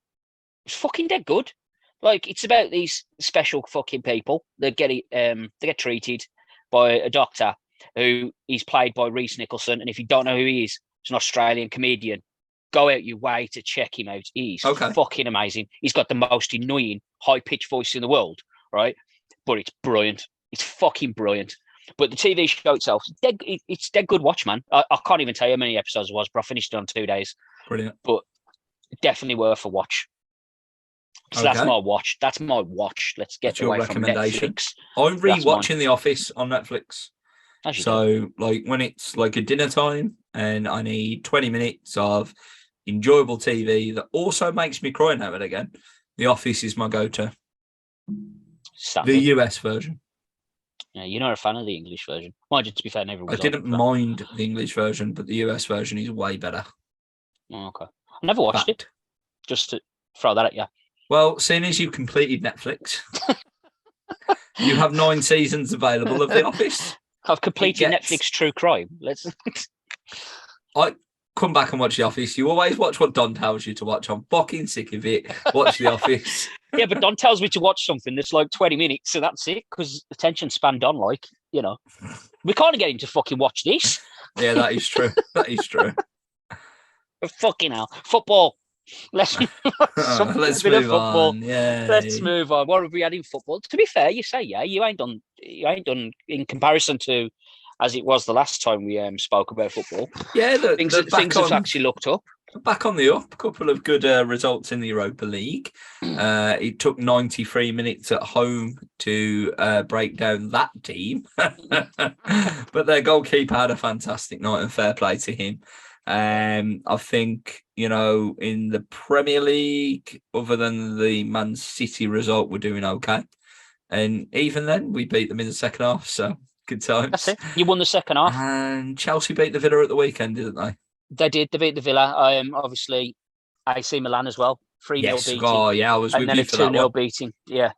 [SPEAKER 2] it's fucking dead good. Like it's about these special fucking people that they get treated by a doctor who is played by Reese Nicholson. And if you don't know who he is, he's an Australian comedian. Go out your way to check him out. He's fucking amazing. He's got the most annoying high-pitched voice in the world, right? But it's brilliant. It's fucking brilliant. But the TV show itself, it's dead good watch, man. I can't even tell you how many episodes it was, but I finished it on 2 days.
[SPEAKER 1] Brilliant.
[SPEAKER 2] But definitely worth a watch. So that's my watch. That's my watch. Let's get away from Netflix.
[SPEAKER 1] I'm rewatching The Office on Netflix. So, like, when it's like a dinner time and I need 20 minutes of enjoyable TV that also makes me cry now and again, The Office is my go-to.
[SPEAKER 2] Standard.
[SPEAKER 1] The US version.
[SPEAKER 2] Yeah, you're not a fan of the English version. Mind you, to be fair,
[SPEAKER 1] I didn't mind the English version, but the US version is way better.
[SPEAKER 2] Oh, okay. I never watched it. Just to throw that at you.
[SPEAKER 1] Well, seeing as you've completed Netflix, you have 9 seasons available of The Office.
[SPEAKER 2] I've completed Netflix True Crime.
[SPEAKER 1] I come back and watch The Office. You always watch what Don tells you to watch. I'm fucking sick of it. Watch The Office.
[SPEAKER 2] Yeah, but Don tells me to watch something that's like 20 minutes, so that's it. Because attention span Don, like, you know, we can't get him to fucking watch this.
[SPEAKER 1] Yeah, that is true. That is true.
[SPEAKER 2] Fucking hell, football. Let's move
[SPEAKER 1] on. Yeah.
[SPEAKER 2] Let's move on. What have we had in football? To be fair, you say you ain't done in comparison to as it was the last time we spoke about football.
[SPEAKER 1] Yeah,
[SPEAKER 2] things have actually looked up.
[SPEAKER 1] Back on the up. A couple of good results in the Europa League. It took 93 minutes at home to break down that team, but their goalkeeper had a fantastic night, and fair play to him. I think, you know, in the Premier League, other than the Man City result, we're doing okay. And even then, we beat them in the second half, so good times.
[SPEAKER 2] That's it. You won the second half.
[SPEAKER 1] And Chelsea beat the Villa at the weekend, didn't they?
[SPEAKER 2] They did. They beat the Villa. Obviously, AC Milan as well. 3-0 beating.
[SPEAKER 1] Oh, yeah, I was with you for that one. And then a
[SPEAKER 2] 2-0 beating. Yeah.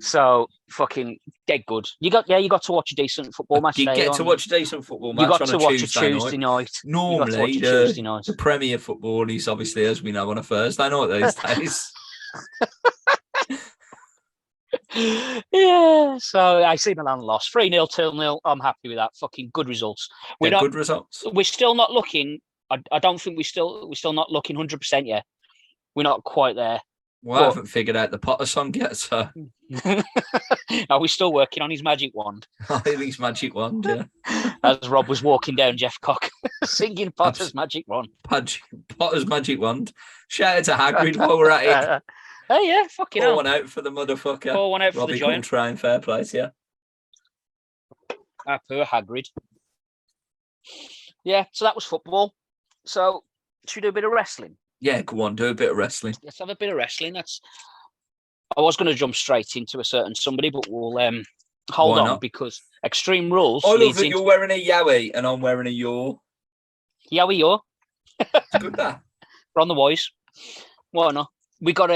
[SPEAKER 2] So fucking dead good. You got to watch a decent football match.
[SPEAKER 1] You get to watch a decent football match.
[SPEAKER 2] You got
[SPEAKER 1] on
[SPEAKER 2] to watch a Tuesday night.
[SPEAKER 1] Normally, the Premier football is obviously, as we know, on a Thursday night these days.
[SPEAKER 2] Yeah. So I see Milan lost 3-0, 2-0. I'm happy with that. Fucking good results.
[SPEAKER 1] Good results.
[SPEAKER 2] We're still not looking. I don't think we're still not looking 100% yet. We're not quite there.
[SPEAKER 1] Well, I haven't figured out the Potter song yet, so.
[SPEAKER 2] Are we still working on his magic wand?
[SPEAKER 1] I think his magic wand, yeah.
[SPEAKER 2] As Rob was walking down Jeff Cock, singing Potter's magic wand.
[SPEAKER 1] Potter's magic wand. Shout out to Hagrid while we're at it.
[SPEAKER 2] Oh, yeah, fucking hell.
[SPEAKER 1] Pour one out for the motherfucker.
[SPEAKER 2] Pour one out for the giant.
[SPEAKER 1] Trying fair place, yeah.
[SPEAKER 2] Poor Hagrid. Yeah, so that was football. So, should we do a bit of wrestling?
[SPEAKER 1] Yeah, go on, do a bit of wrestling.
[SPEAKER 2] Let's have a bit of wrestling. I was going to jump straight into a certain somebody, but we'll hold on because Extreme Rules.
[SPEAKER 1] I love that you're wearing a Yowie and I'm wearing a Yaw.
[SPEAKER 2] Yowie Yaw.
[SPEAKER 1] It's good, that.
[SPEAKER 2] We're on the wise. Why not? We got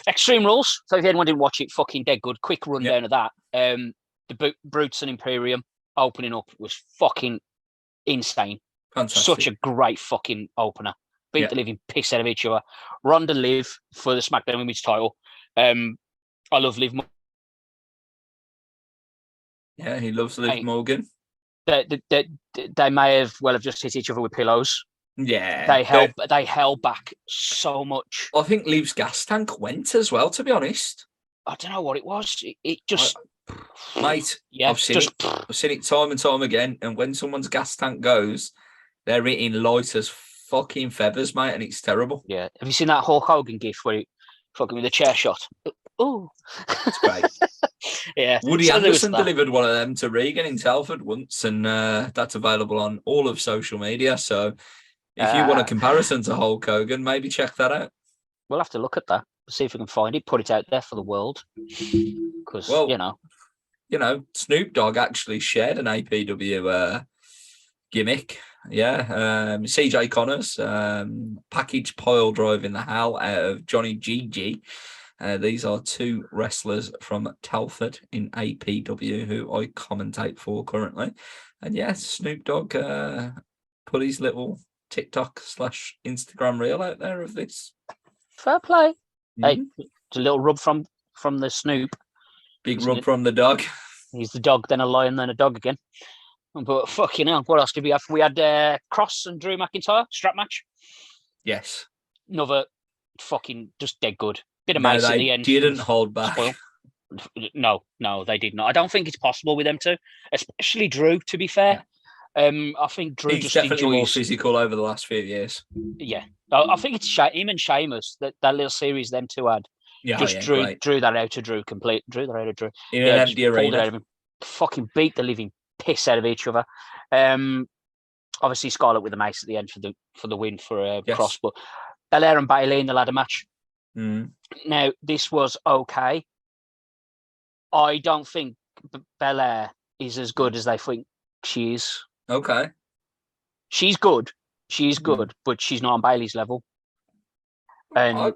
[SPEAKER 2] Extreme Rules. So if anyone didn't watch it, fucking dead good. Quick rundown of that. The Brutes and Imperium opening up was fucking insane.
[SPEAKER 1] Fantastic.
[SPEAKER 2] Such a great fucking opener. Beat the living piss out of each other. Ronda Liv for the SmackDown Women's title. I love Liv.
[SPEAKER 1] Yeah, he loves Liv Morgan.
[SPEAKER 2] They may have just hit each other with pillows.
[SPEAKER 1] Yeah,
[SPEAKER 2] they held back so much.
[SPEAKER 1] I think Liv's gas tank went as well. To be honest,
[SPEAKER 2] I don't know what it was. It
[SPEAKER 1] I,
[SPEAKER 2] just,
[SPEAKER 1] mate,
[SPEAKER 2] yeah,
[SPEAKER 1] I've seen it. I've seen it time and time again. And when someone's gas tank goes, they're eating light as fucking feathers, mate, and it's terrible.
[SPEAKER 2] Yeah. Have you seen that Hulk Hogan gif where he fucking with a chair shot? Oh,
[SPEAKER 1] It's great.
[SPEAKER 2] Yeah.
[SPEAKER 1] Woody
[SPEAKER 2] So there was
[SPEAKER 1] Anderson
[SPEAKER 2] that.
[SPEAKER 1] delivered one of them to Regan in Telford once, and that's available on all of social media. So if you want a comparison to Hulk Hogan, maybe check that out.
[SPEAKER 2] We'll have to look at that, see if we can find it, put it out there for the world. Because,
[SPEAKER 1] Well, Snoop Dogg actually shared an APW gimmick. Yeah, CJ Connors, package pile driving the hell out of Johnny GG. These are two wrestlers from Telford in APW who I commentate for currently. And yes, Snoop Dogg put his little TikTok/Instagram reel out there of this.
[SPEAKER 2] Fair play.
[SPEAKER 1] Mm-hmm.
[SPEAKER 2] Hey, it's a little rub from the Snoop.
[SPEAKER 1] Big rub from the dog.
[SPEAKER 2] He's the dog, then a lion, then a dog again. But fucking hell, what else did we have? We had Cross and Drew McIntyre strap match.
[SPEAKER 1] Yes.
[SPEAKER 2] Another fucking just dead good. Bit of mace at the end.
[SPEAKER 1] Didn't hold back.
[SPEAKER 2] Spoil. No, they did not. I don't think it's possible with them two, especially Drew. To be fair, I think Drew
[SPEAKER 1] He's
[SPEAKER 2] just
[SPEAKER 1] definitely
[SPEAKER 2] enjoys
[SPEAKER 1] more physical over the last few years.
[SPEAKER 2] Yeah, I think it's him and Sheamus that little series them two had.
[SPEAKER 1] Yeah,
[SPEAKER 2] just drew that out of Drew complete. Drew that out of Drew
[SPEAKER 1] in an empty arena.
[SPEAKER 2] Pulled it out of him. Fucking beat the living piss out of each other. Obviously Scarlett with the mace at the end for the win for Cross, but Belair and Bayley in the ladder match.
[SPEAKER 1] Mm.
[SPEAKER 2] Now this was okay. I don't think Belair is as good as they think she is.
[SPEAKER 1] Okay.
[SPEAKER 2] She's good. She's good, but she's not on Bayley's level. And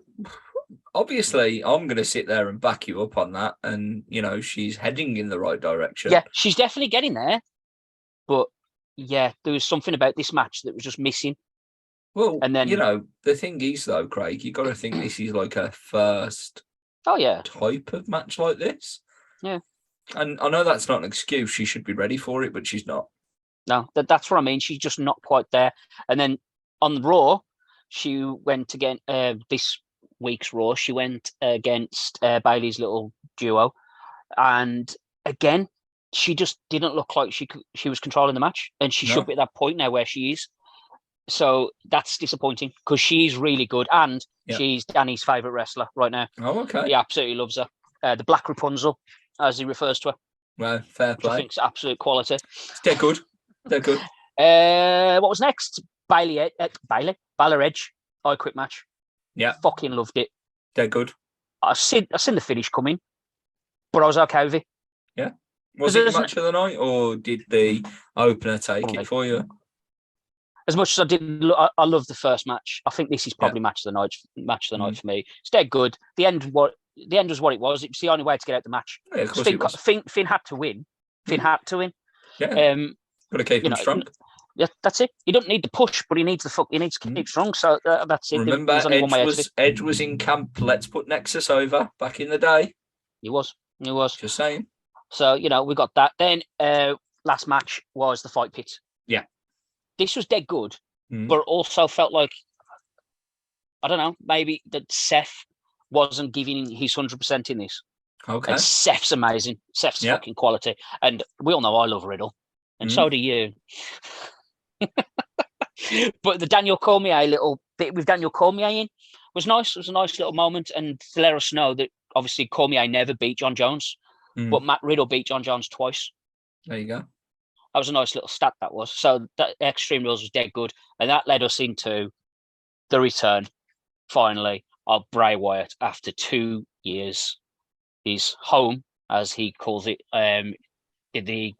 [SPEAKER 1] obviously, I'm going to sit there and back you up on that. And, she's heading in the right direction.
[SPEAKER 2] Yeah, she's definitely getting there. But, yeah, there was something about this match that was just missing.
[SPEAKER 1] Well, and then, the thing is, though, Craig, you got to think this is like a first type of match like this.
[SPEAKER 2] Yeah.
[SPEAKER 1] And I know that's not an excuse. She should be ready for it, but she's not.
[SPEAKER 2] No, that's what I mean. She's just not quite there. And then on the Raw, she went again. This week's Raw, she went against Bayley's little duo, and again, she just didn't look like she was controlling the match, and she should be at that point now where she is. So that's disappointing because she's really good, and she's Danny's favorite wrestler right now.
[SPEAKER 1] Oh, okay.
[SPEAKER 2] He absolutely loves her. The Black Rapunzel, as he refers to her.
[SPEAKER 1] Well, fair play.
[SPEAKER 2] I think it's absolute quality.
[SPEAKER 1] They're good. They're good.
[SPEAKER 2] What was next? Balor Edge. I Quit match.
[SPEAKER 1] Yeah.
[SPEAKER 2] Fucking loved it.
[SPEAKER 1] They're good.
[SPEAKER 2] I seen the finish coming, but I was okay with it.
[SPEAKER 1] Yeah. Was it the match of the night, or did the opener take it for you?
[SPEAKER 2] As much as I did, I love the first match. I think this is probably match of the night for me. It's dead good. The end was what it was. It was the only way to get out the match.
[SPEAKER 1] Yeah, of course it was.
[SPEAKER 2] Finn had to win. Finn had to win.
[SPEAKER 1] Yeah. Got to keep him strong.
[SPEAKER 2] Yeah, that's it. He doesn't need the push, but he needs to keep strong. So that's it.
[SPEAKER 1] Remember, Edge was in camp. Let's put Nexus over back in the day.
[SPEAKER 2] He was.
[SPEAKER 1] Just saying.
[SPEAKER 2] So we got that. Then last match was the fight pit.
[SPEAKER 1] Yeah.
[SPEAKER 2] This was dead good, but also felt like, I don't know, maybe that Seth wasn't giving his 100% in this.
[SPEAKER 1] Okay.
[SPEAKER 2] And Seth's amazing. Seth's fucking quality. And we all know I love Riddle. And so do you. But the Daniel Cormier little bit with Daniel Cormier in was nice. It was a nice little moment. And to let us know that obviously Cormier never beat John Jones, but Matt Riddle beat John Jones twice.
[SPEAKER 1] There you go.
[SPEAKER 2] That was a nice little stat, that was. So that Extreme Rules was dead good. And that led us into the return, finally, of Bray Wyatt after 2 years. He's home, as he calls it. Did he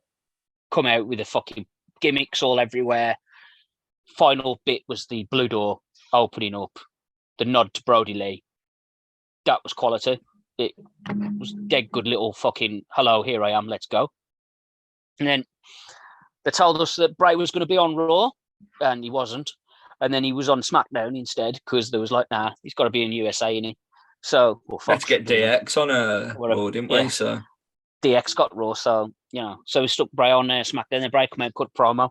[SPEAKER 2] come out with the fucking gimmicks all everywhere? Final bit was the blue door opening up, the nod to Brody Lee. That was quality. It was dead good little fucking, hello, here I am, let's go. And then they told us that Bray was going to be on Raw, and he wasn't. And then he was on SmackDown instead, because there was like, nah, he's got to be in USA, innit? So,
[SPEAKER 1] let's get DX on a Raw, didn't we? So
[SPEAKER 2] DX got Raw, so, so we stuck Bray on SmackDown. Then Bray come out and cut promo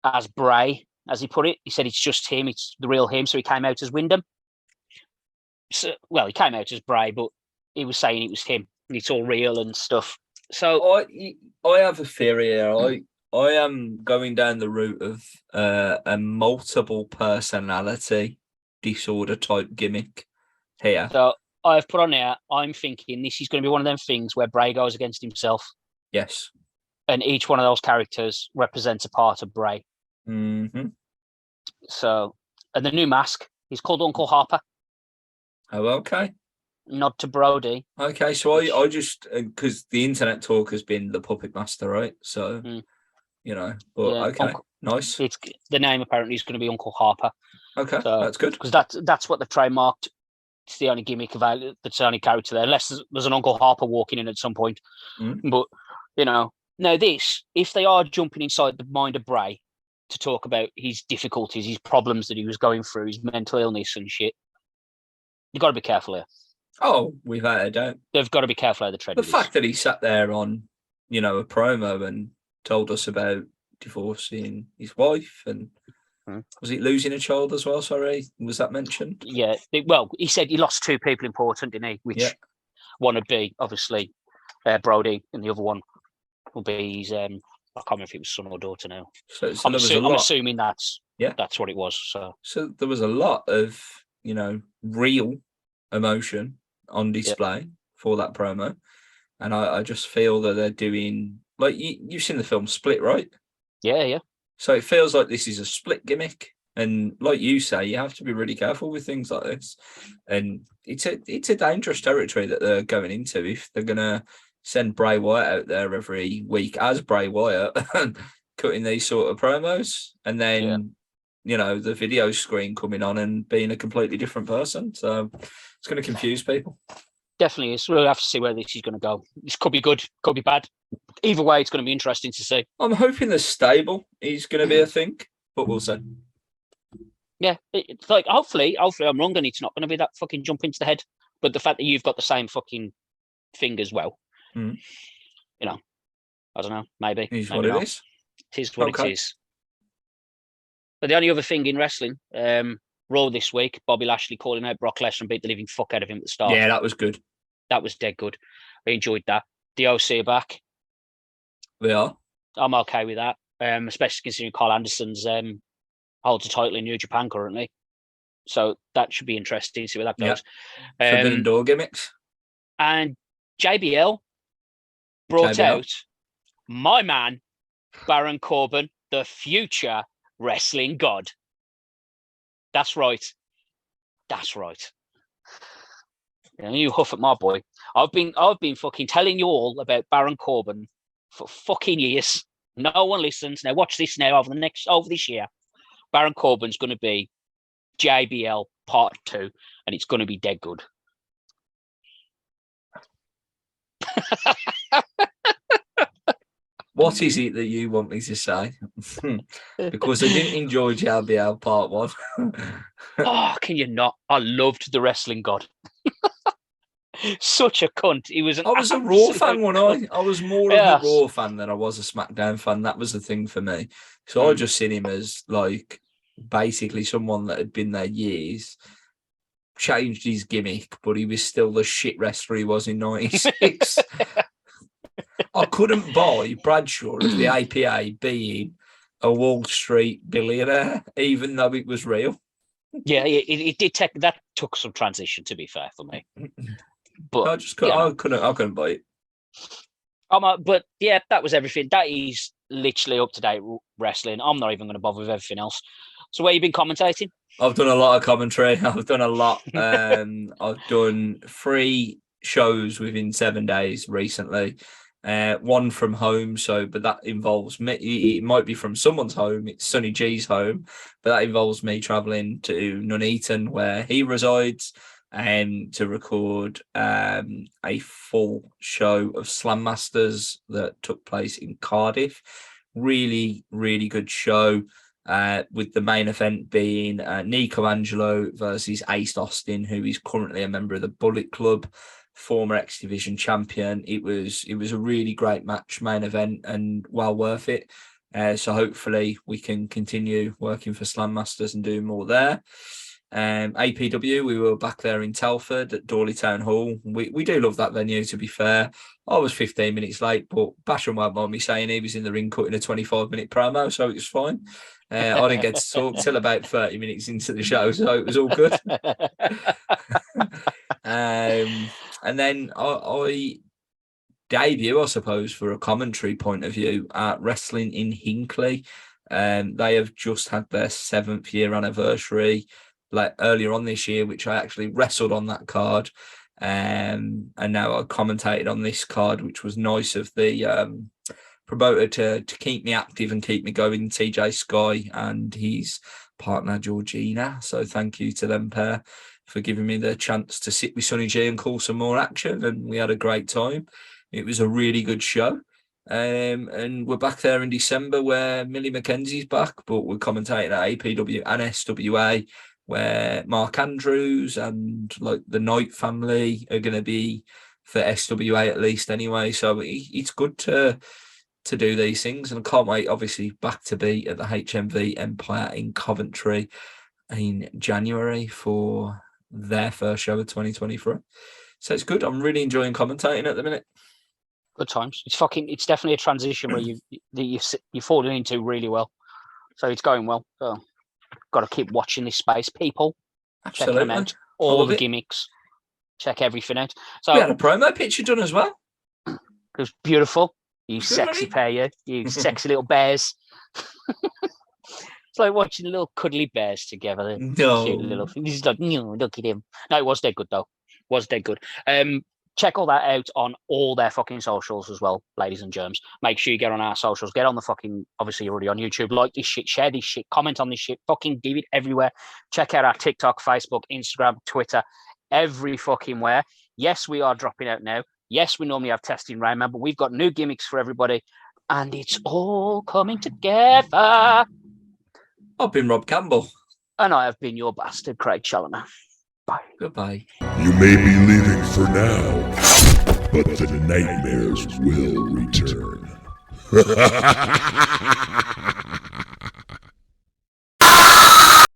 [SPEAKER 2] as Bray. as he put it. He said it's just him, it's the real him. So he came out as Wyndham. So, well, he came out as Bray, but he was saying it was him and it's all real and stuff. So
[SPEAKER 1] I have a theory here. I am going down the route of a multiple personality disorder type gimmick here.
[SPEAKER 2] So I've put on there, I'm thinking this is going to be one of them things where Bray goes against himself.
[SPEAKER 1] Yes.
[SPEAKER 2] And each one of those characters represents a part of Bray.
[SPEAKER 1] Mm-hmm.
[SPEAKER 2] So, and the new mask is called Uncle Harper.
[SPEAKER 1] Oh, okay.
[SPEAKER 2] Nod to Brody.
[SPEAKER 1] Okay, so I just, because the internet talk has been the Puppet Master, right? So, you know, but yeah, okay, nice.
[SPEAKER 2] It's the name apparently is going to be Uncle Harper.
[SPEAKER 1] Okay, so, that's good.
[SPEAKER 2] Because that's what they've trademarked. It's the only gimmick available, that's the only character there, unless there's an Uncle Harper walking in at some point. But, you know, now this, if they are jumping inside the mind of Bray to talk about his difficulties, his problems that he was going through, his mental illness and shit, you've got to be careful here.
[SPEAKER 1] Oh, without a doubt.
[SPEAKER 2] They've got to be careful how they tread.
[SPEAKER 1] The fact that he sat there on, you know, a promo and told us about divorcing his wife and was he losing a child as well? Sorry, was that mentioned?
[SPEAKER 2] Yeah. Well, he said he lost two people important, didn't he? Which one would be obviously Brody, and the other one will be his. I can't remember if it was son or daughter now. So I'm assuming that's what it was.
[SPEAKER 1] So there was a lot of, you know, real emotion on display for that promo, and I just feel that they're doing, like, you've seen the film Split, right?
[SPEAKER 2] Yeah.
[SPEAKER 1] So it feels like this is a Split gimmick, and like you say, you have to be really careful with things like this, and it's a dangerous territory that they're going into if they're gonna send Bray Wyatt out there every week as Bray Wyatt cutting these sort of promos, and then you know, the video screen coming on and being a completely different person. So it's going to confuse people.
[SPEAKER 2] Definitely is. We'll have to see where this is going to go. This could be good, could be bad. Either way, it's going to be interesting to see.
[SPEAKER 1] I'm hoping the stable is going to be a thing, but we'll see.
[SPEAKER 2] Yeah, it's like, hopefully I'm wrong and it's not going to be that fucking jump into the head. But the fact that you've got the same fucking thing as well, you know, I don't know, maybe.
[SPEAKER 1] It is what it is.
[SPEAKER 2] It is what it is. But the only other thing in wrestling, Raw this week, Bobby Lashley calling out Brock Lesnar and beat the living fuck out of him at the start.
[SPEAKER 1] Yeah, that was good.
[SPEAKER 2] That was dead good. I enjoyed that. The OC are back.
[SPEAKER 1] They are.
[SPEAKER 2] I'm okay with that, especially considering Carl Anderson's holds a title in New Japan currently. So that should be interesting to see where that goes.
[SPEAKER 1] Forbidden Door gimmicks.
[SPEAKER 2] And JBL brought out my man, Baron Corbin, the future wrestling god. That's right. You huff at my boy. I've been fucking telling you all about Baron Corbin for fucking years. No one listens. Now watch this now over this year. Baron Corbin's going to be JBL Part 2, and it's going to be dead good.
[SPEAKER 1] What is it that you want me to say? Because I didn't enjoy JBL Part 1.
[SPEAKER 2] Oh, can you not? I loved the wrestling god. Such a cunt. He was.
[SPEAKER 1] I was a Raw fan when I was more of a Raw fan than I was a SmackDown fan. That was the thing for me. So I just seen him as like basically someone that had been there years, changed his gimmick, but he was still the shit wrestler he was in '96. I couldn't buy Bradshaw of the APA being a Wall Street billionaire, even though it was real.
[SPEAKER 2] Yeah, it did take that. Took some transition, to be fair, for me. But
[SPEAKER 1] I just couldn't. I couldn't buy it.
[SPEAKER 2] But yeah, that was everything. That is literally up to date wrestling. I'm not even going to bother with everything else. So, where you been commentating?
[SPEAKER 1] I've done a lot of commentary. I've done a lot. I've done 3 shows within 7 days recently. One from home, but that involves me. It might be from someone's home. It's Sonny G's home, but that involves me traveling to Nuneaton, where he resides, and to record a full show of Slam Masters that took place in Cardiff. Really, really good show. With the main event being Nico Angelo versus Ace Austin, who is currently a member of the Bullet Club, former X Division champion. It was a really great match, main event, and well worth it. So hopefully we can continue working for Slam Masters and doing more there. APW, we were back there in Telford at Dawley Town Hall. We do love that venue, to be fair. I was 15 minutes late, but Basham won't mind me saying he was in the ring cutting a 25-minute promo, so it was fine. I didn't get to talk till about 30 minutes into the show, so it was all good. And then I debut, I suppose, for a commentary point of view at Wrestling in Hinckley. They have just had their 7th year anniversary, like earlier on this year, which I actually wrestled on that card. And now I commentated on this card, which was nice of the promoter to keep me active and keep me going, TJ Sky and his partner Georgina. So thank you to them pair for giving me the chance to sit with Sonny G and call some more action. And we had a great time. It was a really good show. And we're back there in December where Millie McKenzie's back, but we're commentating at APW and SWA, where Mark Andrews and like the Knight family are going to be for SWA at least anyway. So it's good to do these things, and I can't wait, obviously, back to be at the HMV Empire in Coventry in January for their first show of 2023. So it's good. I'm really enjoying commentating at the minute.
[SPEAKER 2] Good times. It's definitely a transition where you're falling into really well. So it's going well. So got to keep watching this space, people.
[SPEAKER 1] Absolutely.
[SPEAKER 2] Checking them out. All the gimmicks. Check everything out. So
[SPEAKER 1] we had a promo picture done as well.
[SPEAKER 2] It was beautiful. You sexy pair, you sexy little bears. It's like watching little cuddly bears together.
[SPEAKER 1] No.
[SPEAKER 2] Cute little thing. This is like, look at him. No, it was dead good though. Was dead good. Check all that out on all their fucking socials as well, ladies and germs. Make sure you get on our socials. Get on the fucking, obviously you're already on YouTube. Like this shit, share this shit, comment on this shit, fucking give it everywhere. Check out our TikTok, Facebook, Instagram, Twitter, every fucking where. Yes, we are dropping out now. Yes, we normally have testing Rayman, but we've got new gimmicks for everybody. And it's all coming together.
[SPEAKER 1] I've been Rob Campbell.
[SPEAKER 2] And I have been your bastard, Craig Challoner. Bye.
[SPEAKER 1] Goodbye.
[SPEAKER 3] You may be leaving for now, but the nightmares will return.